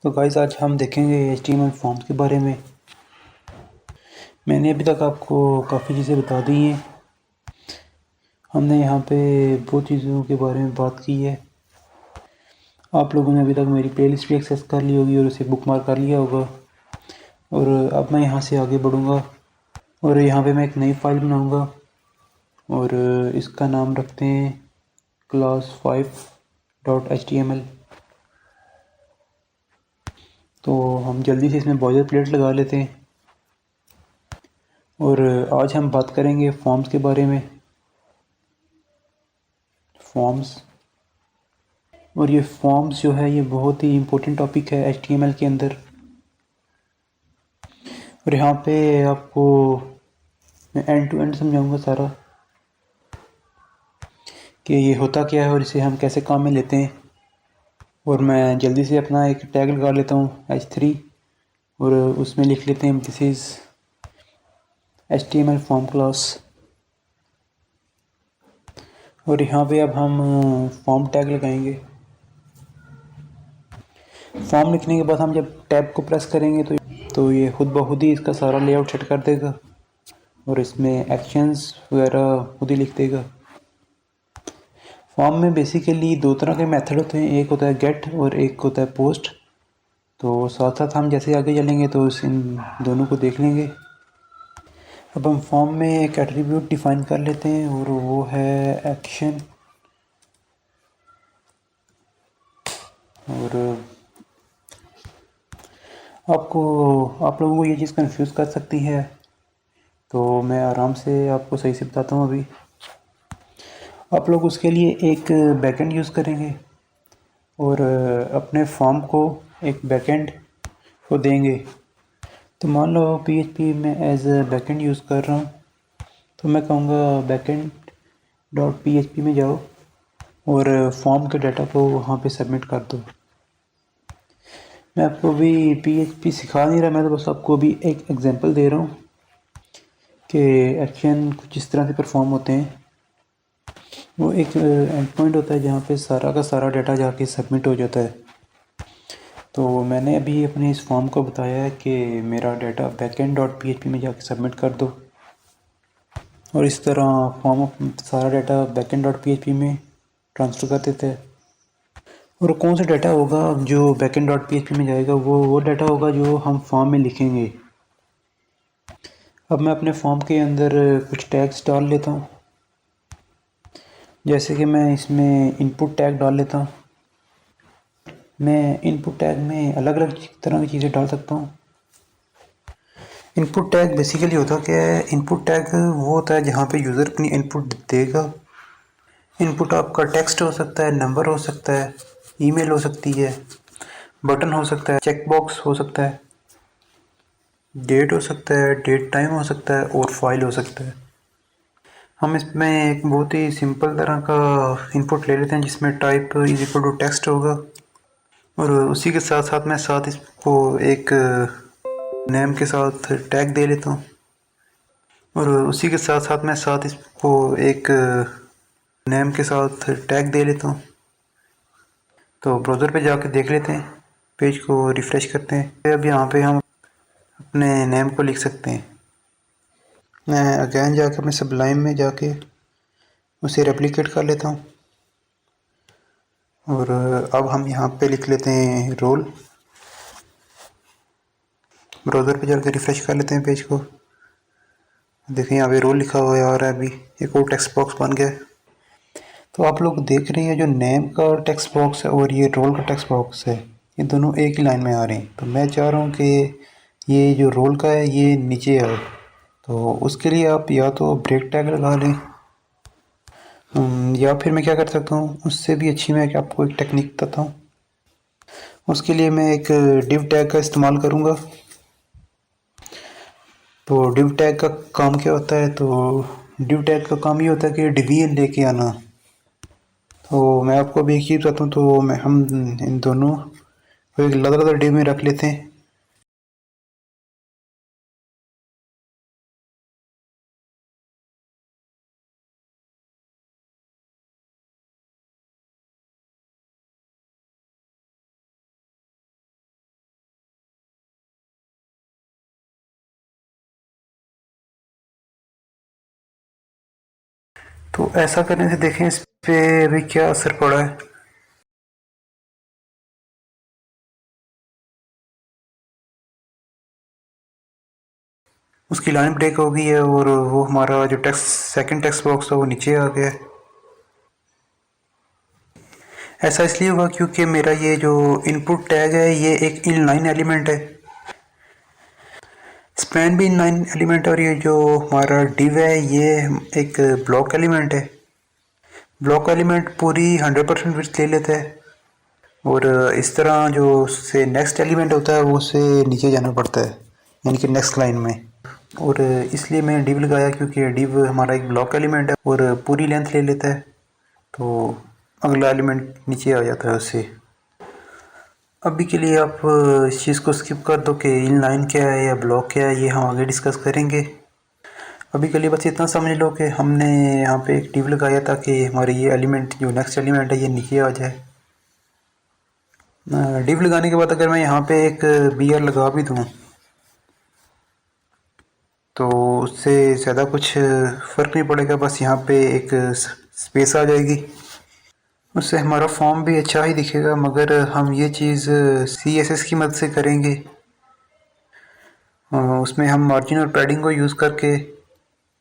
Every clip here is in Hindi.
तो गाइस आज हम देखेंगे HTML फॉर्म्स के बारे में। मैंने अभी तक आपको काफ़ी चीज़ें बता दी हैं। हमने यहाँ पे बहुत चीज़ों के बारे में बात की है। आप लोगों ने अभी तक मेरी प्लेलिस्ट भी एक्सेस कर ली होगी और उसे बुकमार्क कर लिया होगा। और अब मैं यहाँ से आगे बढ़ूँगा और यहाँ पे मैं एक नई फाइल बनाऊँगा और इसका नाम रखते हैं class5.html। तो हम जल्दी से इसमें बॉयलर प्लेट लगा लेते हैं और आज हम बात करेंगे फॉर्म्स के बारे में। फॉर्म्स और ये फॉर्म्स जो है ये बहुत ही इम्पोर्टेंट टॉपिक है HTML के अंदर। और यहाँ पे आपको मैं एंड टू एंड समझाऊंगा सारा कि ये होता क्या है और इसे हम कैसे काम में लेते हैं। और मैं जल्दी से अपना एक टैग लगा लेता हूँ H3 और उसमें लिख लेते हैं this is HTML form class. और यहाँ पे अब हम फॉर्म टैग लगाएंगे। फॉर्म लिखने के बाद हम जब टैब को प्रेस करेंगे तो ये खुद ब खुद ही इसका सारा लेआउट सेट कर देगा और इसमें एक्शंस वगैरह खुद ही लिख देगा। फॉर्म में बेसिकली दो तरह के मेथड होते हैं, एक होता है गेट और एक होता है पोस्ट। तो साथ साथ हम जैसे आगे चलेंगे तो इन दोनों को देख लेंगे। अब हम फॉर्म में एक एट्रीब्यूट डिफाइन कर लेते हैं और वो है एक्शन। और आप लोगों को ये चीज़ कंफ्यूज कर सकती है, तो मैं आराम से आपको सही से बताता हूँ। अभी आप लोग उसके लिए एक बैकएंड यूज़ करेंगे और अपने फॉर्म को एक बैकएंड को देंगे। तो मान लो PHP में एज ए बैकएंड यूज़ कर रहा हूँ, तो मैं कहूँगा बैकएंड डॉट PHP में जाओ और फॉर्म के डाटा को वहाँ पे सबमिट कर दो। मैं आपको भी PHP सिखा नहीं रहा, मैं तो बस आपको भी एक एग्जांपल दे रहा हूँ कि एक्शन कुछ इस तरह से परफॉर्म होते हैं। वो एक एंड पॉइंट होता है जहाँ पे सारा का सारा डाटा जाके सबमिट हो जाता है। तो मैंने अभी अपने इस फॉर्म को बताया है कि मेरा डाटा बैकएंड डॉट PHP में जाके सबमिट कर दो और इस तरह फॉर्म सारा डाटा बैकएंड डॉट PHP में ट्रांसफ़र कर देता है। और कौन सा डाटा होगा जो बैकएंड डॉट PHP में जाएगा, वो डाटा होगा जो हम फॉर्म में लिखेंगे। अब मैं अपने फॉर्म के अंदर कुछ टैग्स डाल लेता हूँ, जैसे कि मैं इसमें इनपुट टैग डाल लेता हूँ। मैं इनपुट टैग में अलग अलग तरह की चीज़ें डाल सकता हूँ। इनपुट टैग बेसिकली होता क्या है? इनपुट टैग वो होता है जहाँ पे यूज़र अपनी इनपुट देगा। इनपुट आपका टेक्स्ट हो सकता है, नंबर हो सकता है, ईमेल हो सकती है, बटन हो सकता है, चेक बॉक्स हो सकता है, डेट हो सकता है, डेट टाइम हो सकता है और फाइल हो सकता है। हम इसमें एक बहुत ही सिंपल तरह का इनपुट ले लेते हैं जिसमें type is equal to text होगा और उसी के साथ साथ मैं साथ इसको एक नेम के साथ टैग दे लेता हूँ और उसी के साथ साथ मैं साथ इसको एक नेम के साथ टैग दे लेता हूँ। तो ब्राउज़र पे जाके देख लेते हैं, पेज को रिफ़्रेश करते हैं। अब यहाँ पे हम अपने नेम को लिख सकते हैं। मैं अगेन जाके अपने सबलाइम में जाके उसे रेप्लिकेट कर लेता हूँ और अब हम यहाँ पे लिख लेते हैं रोल। ब्राउज़र पे जाके रिफ़्रेश कर लेते हैं पेज को। देखें यहाँ पे रोल लिखा हुआ है और अभी एक और टेक्स्ट बॉक्स बन गया है। तो आप लोग देख रहे हैं जो नेम का टेक्स्ट बॉक्स है और ये रोल का टेक्स्ट बॉक्स है, ये दोनों एक ही लाइन में आ रहे हैं। तो मैं चाह रहा हूँ कि ये जो रोल का है ये नीचे आए, तो उसके लिए आप या तो ब्रेक टैग लगा लें या फिर मैं क्या कर सकता हूँ, उससे भी अच्छी मैं आपको एक टेक्निक बताता हूँ। उसके लिए मैं एक डिव टैग का इस्तेमाल करूँगा। तो डिव टैग का काम क्या होता है? तो डिव टैग का काम ये होता है कि डिवीजन लेके आना। तो मैं आपको अभी एक चीज़ बताता हूँ। तो हम इन दोनों को एक अलग अलग डिव में रख लेते हैं। तो ऐसा करने से देखें इस पे अभी क्या असर पड़ा है। उसकी लाइन ब्रेक हो गई है और वो हमारा जो टेक्स्ट सेकंड टेक्स्ट बॉक्स था वो नीचे आ गया है। ऐसा इसलिए हुआ क्योंकि मेरा ये जो इनपुट टैग है ये एक इनलाइन एलिमेंट है। स्पैन भी इनलाइन एलिमेंट है और ये जो हमारा डिव है ये एक ब्लॉक एलिमेंट है। ब्लॉक एलिमेंट पूरी 100% विड्थ ले लेता है और इस तरह जो उससे नेक्स्ट एलिमेंट होता है वो उससे नीचे जाना पड़ता है, यानी कि नेक्स्ट लाइन में। और इसलिए मैंने डिव लगाया क्योंकि डिव हमारा एक ब्लॉक एलिमेंट है और पूरी लेंथ ले लेता है, तो अगला एलिमेंट नीचे आ जाता है उससे। अभी के लिए आप इस चीज़ को स्किप कर दो कि इनलाइन क्या है या ब्लॉक क्या है, ये हम आगे डिस्कस करेंगे। अभी के लिए बस इतना समझ लो कि हमने यहाँ पे एक डिव लगाया ताकि हमारे ये एलिमेंट जो नेक्स्ट एलिमेंट है ये नीचे आ जाए। डिव लगाने के बाद अगर मैं यहाँ पे एक बी आर लगा भी दूँ तो उससे ज़्यादा कुछ फ़र्क नहीं पड़ेगा, बस यहाँ पे एक स्पेस आ जाएगी। उससे हमारा फॉर्म भी अच्छा ही दिखेगा, मगर हम ये चीज़ सी एस एस की मदद से करेंगे। उसमें हम मार्जिन और पैडिंग को यूज़ करके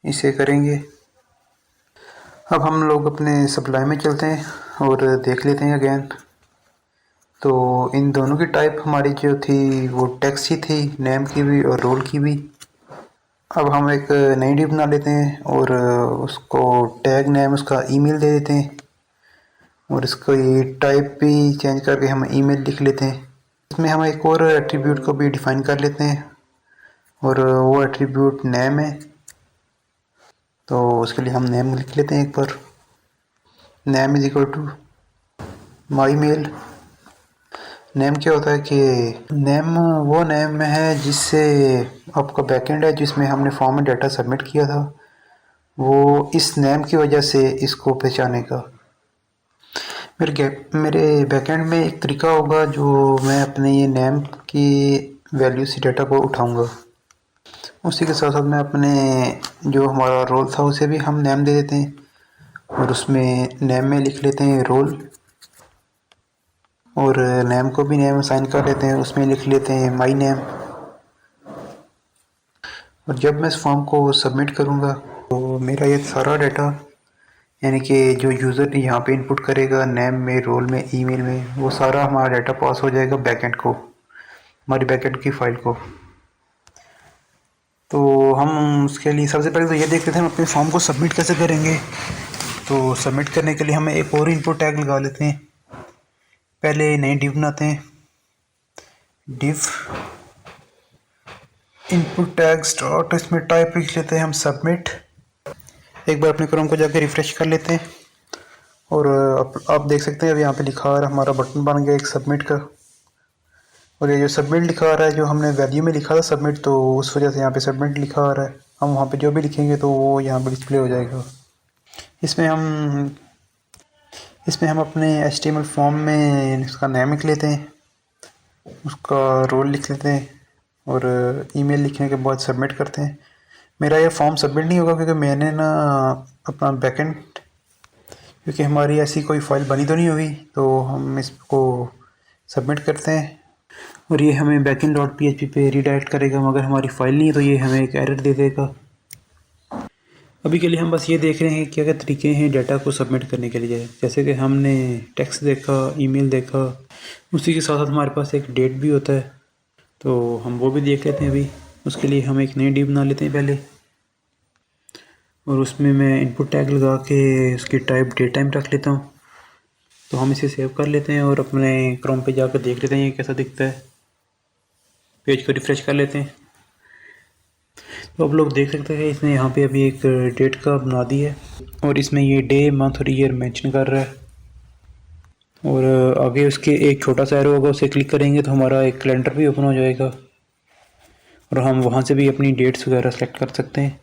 इसे करेंगे। अब हम लोग अपने सप्लाई में चलते हैं और देख लेते हैं अगेन। तो इन दोनों की टाइप हमारी जो थी वो टेक्स्ट ही थी, नेम की भी और रोल की भी। अब हम एक नई डिव बना लेते हैं और उसको टैग नेम उसका ईमेल दे देते हैं और इसको ये टाइप भी चेंज करके हम ईमेल लिख लेते हैं। इसमें हम एक और एट्रीब्यूट को भी डिफ़ाइन कर लेते हैं और वो एट्रीब्यूट नेम है, तो उसके लिए हम नेम लिख लेते हैं एक बार। Name is equal to my mail. Name क्या होता है कि नेम वो नेम है जिससे आपका बैकएंड है जिसमें हमने फॉर्म में डाटा सबमिट किया था, वो इस नेम की वजह से इसको पहचानेगा। मेरे बैकएंड में एक तरीका होगा जो मैं अपने ये नेम की वैल्यू से डाटा को उठाऊंगा। उसी के साथ साथ मैं अपने जो हमारा रोल था उसे भी हम नेम दे देते हैं और उसमें नेम में लिख लेते हैं रोल और नेम को भी नेम असाइन कर लेते हैं, उसमें लिख लेते हैं माई नेम। और जब मैं इस फॉर्म को सबमिट करूँगा तो मेरा ये सारा डाटा, यानी कि जो यूज़र यहाँ पे इनपुट करेगा नेम में, रोल में, ईमेल में, वो सारा हमारा डाटा पास हो जाएगा बैकएंड को, हमारी बैकएंड की फ़ाइल को। तो हम उसके लिए सबसे पहले तो ये देख लेते हैं हम अपने फॉर्म को सबमिट कैसे करेंगे। तो सबमिट करने के लिए हम एक और इनपुट टैग लगा लेते हैं। पहले नई डिव बनाते हैं, डिव इनपुट टैग स्टार्ट, इसमें टाइप लिख लेते हैं हम सबमिट। एक बार अपने क्रोम को जाकर रिफ़्रेश कर लेते हैं और आप देख सकते हैं अब यहाँ पे लिखा आ रहा है हमारा बटन बन गया एक सबमिट का। और ये जो सबमिट लिखा आ रहा है, जो हमने वैल्यू में लिखा था सबमिट, तो उस वजह से यहाँ पे सबमिट लिखा आ रहा है। हम वहाँ पे जो भी लिखेंगे तो वो यहाँ पे डिस्प्ले हो जाएगा। इसमें हम अपने HTML फॉर्म में उसका नेम लिख लेते हैं, उसका रोल लिख लेते हैं और ईमेल लिखने के बाद सबमिट करते हैं। मेरा ये फॉर्म सबमिट नहीं होगा क्योंकि मैंने ना अपना बैकएंड, क्योंकि हमारी ऐसी कोई फ़ाइल बनी तो नहीं हुई, तो हम इसको सबमिट करते हैं और ये हमें बैकएंड डॉट PHP पे रीडायरेक्ट करेगा, मगर हमारी फ़ाइल नहीं है तो ये हमें एक एरर दे देगा। अभी के लिए हम बस ये देख रहे हैं क्या क्या तरीके हैं डाटा को सबमिट करने के लिए। जैसे कि हमने टेक्स्ट देखा, ईमेल देखा, उसी के साथ साथ हमारे पास एक डेट भी होता है, तो हम वो भी देख लेते हैं। अभी उसके लिए हम एक नई डिव बना लेते हैं पहले और उसमें मैं इनपुट टैग लगा के उसकी टाइप डेट टाइम रख लेता हूँ। तो हम इसे सेव कर लेते हैं और अपने क्रोम पे जाकर देख लेते हैं ये कैसा दिखता है। पेज को रिफ़्रेश कर लेते हैं तो अब लोग देख सकते हैं इसने यहाँ पे अभी एक डेट का बना दी है और इसमें ये डे, मंथ और ईयर मेंशन कर रहा है। और आगे उसके एक छोटा सा एरो होगा, उसे क्लिक करेंगे तो हमारा एक कैलेंडर भी ओपन हो जाएगा और हम वहाँ से भी अपनी डेट्स वगैरह सेलेक्ट कर सकते हैं।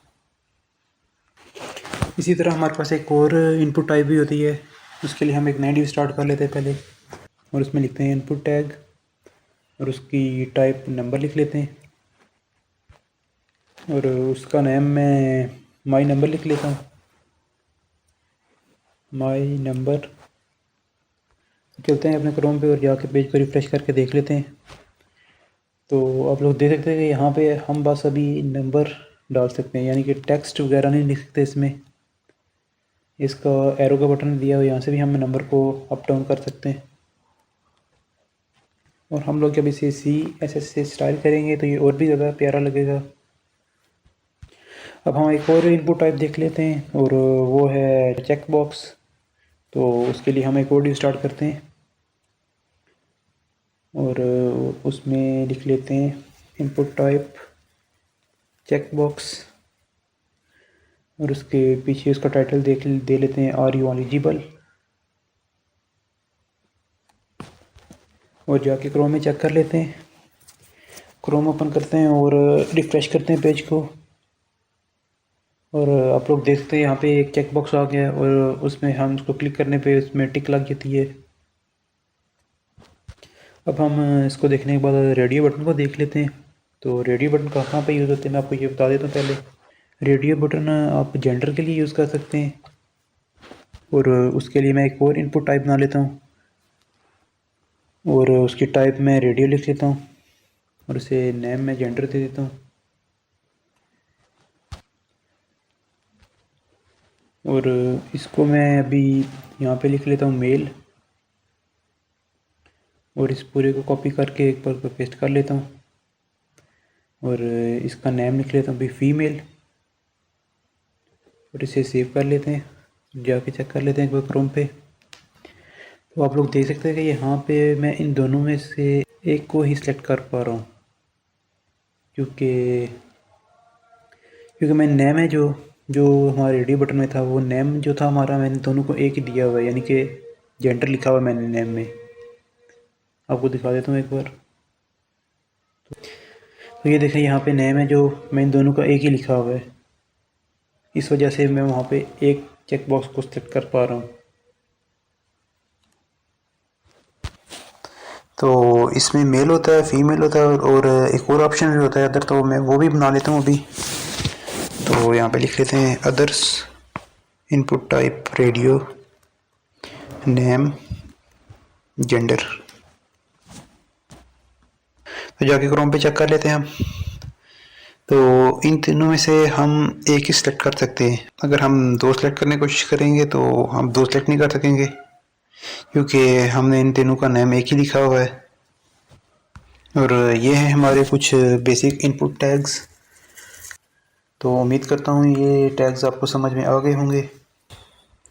इसी तरह हमारे पास एक और इनपुट टाइप भी होती है, उसके लिए हम एक नई डिव स्टार्ट कर लेते हैं पहले और उसमें लिखते हैं इनपुट टैग और उसकी टाइप नंबर लिख लेते हैं और उसका नेम मैं माई नंबर लिख लेता हूँ। My number. चलते हैं अपने क्रोम पे और जाके पेज को रिफ़्रेश करके देख लेते हैं। तो आप लोग देख सकते हैं कि यहाँ पे हम बस अभी नंबर डाल सकते हैं, यानी कि टेक्स्ट वगैरह नहीं लिख सकते इसमें। इसका एरो का बटन दिया हुआ, यहाँ से भी हम नंबर को अप डाउन कर सकते हैं। और हम लोग जब इसे CSS से स्टाइल करेंगे तो ये और भी ज़्यादा प्यारा लगेगा। अब हम एक और इनपुट टाइप देख लेते हैं और वो है चेक बॉक्स। तो उसके लिए हम एक और स्टार्ट करते हैं और उसमें लिख लेते हैं इनपुट टाइप चेक बॉक्स और उसके पीछे उसका टाइटल दे लेते हैं आर यू एलिजिबल। और जाके क्रोम में चेक कर लेते हैं। क्रोम ओपन करते हैं और रिफ़्रेश करते हैं पेज को। और आप लोग देख सकते हैं यहाँ पे एक चेक बॉक्स आ गया है और उसमें हम उसको क्लिक करने पे उसमें टिक लग जाती है। अब हम इसको देखने के बाद रेडियो बटन को देख लेते हैं। तो रेडियो बटन कहाँ पे यूज़ होते हैं मैं आपको ये बता देता हूँ पहले। रेडियो बटन आप जेंडर के लिए यूज़ कर सकते हैं और उसके लिए मैं एक और इनपुट टाइप बना लेता हूँ और उसकी टाइप मैं रेडियो लिख लेता हूँ और उसे नेम में जेंडर दे देता हूँ। और इसको मैं अभी यहाँ पे लिख लेता हूँ मेल और इस पूरे को कॉपी करके एक बार पेस्ट कर लेता हूँ और इसका नेम लिख लेता हूँ अभी फीमेल और इसे सेव कर लेते हैं। जाके चेक कर लेते हैं एक बार क्रोम पे। तो आप लोग देख सकते हैं कि यहाँ पे मैं इन दोनों में से एक को ही सिलेक्ट कर पा रहा हूँ क्योंकि मैं नेम है जो जो हमारे रेडियो बटन में था वो नेम जो था हमारा मैंने दोनों को एक ही दिया हुआ है, यानी कि जेंडर लिखा हुआ है मैंने नेम में। आपको दिखा देता हूँ एक बार। तो ये देखें यहाँ पे नेम है जो मैं इन दोनों का एक ही लिखा हुआ है, इस वजह से मैं वहाँ पे एक चेक बॉक्स को सिलेक्ट कर पा रहा हूँ। तो इसमें मेल होता है, फीमेल होता है और एक और ऑप्शन भी होता है अदर, तो मैं वो भी बना लेता हूँ अभी। तो यहाँ पे लिख लेते हैं others, input type radio, name, gender. तो जाके क्रोम पे चेक कर लेते हैं हम। तो इन तीनों में से हम एक ही सिलेक्ट कर सकते हैं। अगर हम दो सिलेक्ट करने की कोशिश करेंगे तो हम दो सिलेक्ट नहीं कर सकेंगे क्योंकि हमने इन तीनों का नेम एक ही लिखा हुआ है। और ये हैं हमारे कुछ बेसिक इनपुट टैग्स। तो उम्मीद करता हूँ ये टैग्स आपको समझ में आ गए होंगे।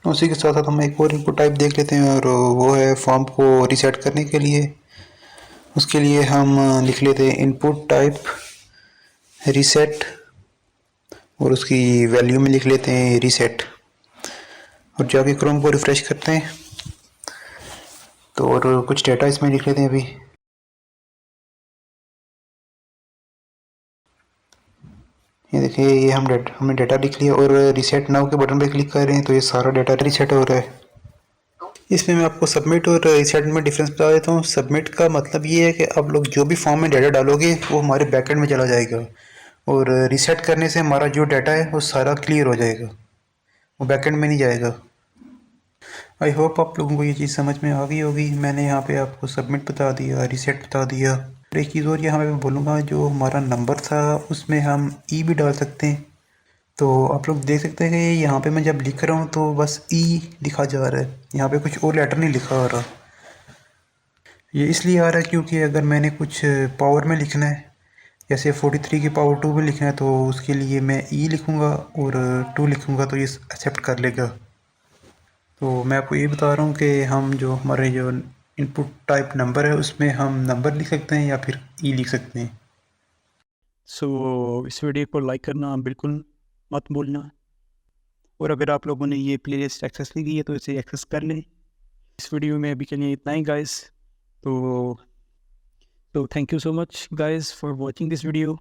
उसी के साथ साथ हम एक और इनपुट टाइप देख लेते हैं और वो है फॉर्म को रीसेट करने के लिए। उसके लिए हम लिख लेते हैं इनपुट टाइप रीसेट और उसकी वैल्यू में लिख लेते हैं रीसेट और जाके क्रोम को रिफ़्रेश करते हैं। तो और कुछ डेटा इसमें लिख लेते हैं अभी। ये देखिए ये हमने डेटा लिख लिया और रीसेट नाउ के बटन पे क्लिक कर रहे हैं तो ये सारा डेटा रीसेट हो रहा है। इसमें मैं आपको सबमिट और रीसेट में डिफरेंस बता देता हूँ। सबमिट का मतलब ये है कि आप लोग जो भी फॉर्म में डाटा डालोगे वो हमारे बैकएंड में चला जाएगा और रीसेट करने से हमारा जो डाटा है वो सारा क्लियर हो जाएगा, वो बैकएंड में नहीं जाएगा। आई होप आप लोगों को ये चीज़ समझ में आ गई होगी। मैंने यहाँ पे आपको सबमिट बता दिया, रीसेट बता दिया। एक चीज़ और यहाँ पे मैं बोलूँगा, जो हमारा नंबर था उसमें हम ई भी डाल सकते हैं। तो आप लोग देख सकते हैं कि यहाँ पे मैं जब लिख रहा हूँ तो बस ई लिखा जा रहा है, यहाँ पे कुछ और लेटर नहीं लिखा आ रहा। ये इसलिए आ रहा है क्योंकि अगर मैंने कुछ पावर में लिखना है, जैसे 43 की पावर 2 में लिखना है, तो उसके लिए मैं ई लिखूँगा और 2 लिखूँगा तो ये एक्सेप्ट कर लेगा। तो मैं आपको ये बता रहा हूँ कि हम जो हमारे जो इनपुट टाइप नंबर है उसमें हम नंबर लिख सकते हैं या फिर ई लिख सकते हैं। इस वीडियो को लाइक करना बिल्कुल मत भूलना और अगर आप लोगों ने ये प्लेलिस्ट एक्सेस नहीं की है तो इसे एक्सेस कर लें। इस वीडियो में अभी के लिए इतना ही गाइस। तो thank you so much guys for watching this video.